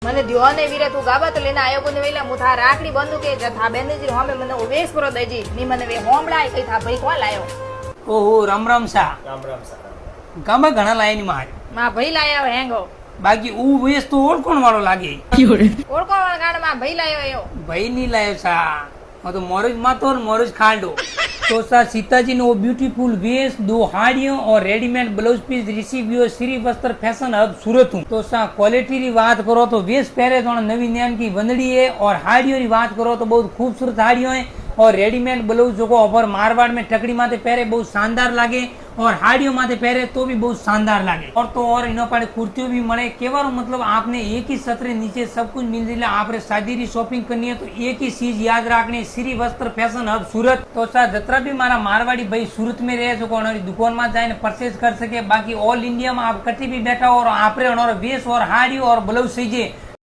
મને દ્યો ને વીરે તું ગાબા તો લેना आयो कोने वेला मुथा राखड़ी बंदू के जथा बेनजी हमें मने वेस करो देजी नी मने वे होमड़ाई कई था भाई कोण लायो ओहो राम राम सा गामा घणा लाया नी मार मां भाई लाया हेंगो बाकी ऊ वेस तो ओळखोण वाळो लागे ओळखोण वाळो गाड मां भाई लायो एयो भाई नी लायो सा वो तो मोरज मातो और मोरज खांडो तो सा सीता जी ने वो ब्यूटीफुल वेस 2 हाड़ियों और रेडीमेड ब्लाउज पीस रिसीव यो श्री वस्त्र फैशन हब सूरत हूँ तो सा क्वालिटी री बात करो तो वेस पहरे तो नवी नैन की बंदड़ी है और हाड़ियों की बात करो तो बहुत खूबसूरत हाड़ियों है और रेडीमेड ब्लाउज जो को अपर मारवाड़ में टकड़ी माथे पहरे बहुत शानदार लागे और हाड़ियों माथे पहरे तो भी बहुत शानदार लागे और तो और इनो पाड़े कुर्तियों भी मळे केवारो मतलब आपने एक ही छतरे नीचे सब कुछ मिल जाए आपने शादी की शॉपिंग करनी है तो एक ही चीज याद रखनी श्री वस्त्र फैशन हब सूरत तो सा जतरा भी मारा मारवाड़ी भाई सूरत में रहे सको दुकान में जाए परचेज कर सके बाकी ऑल इंडिया में आप कटी भी बैठा और आपरे वेस और हाड़ी और ब्लाउज सीजे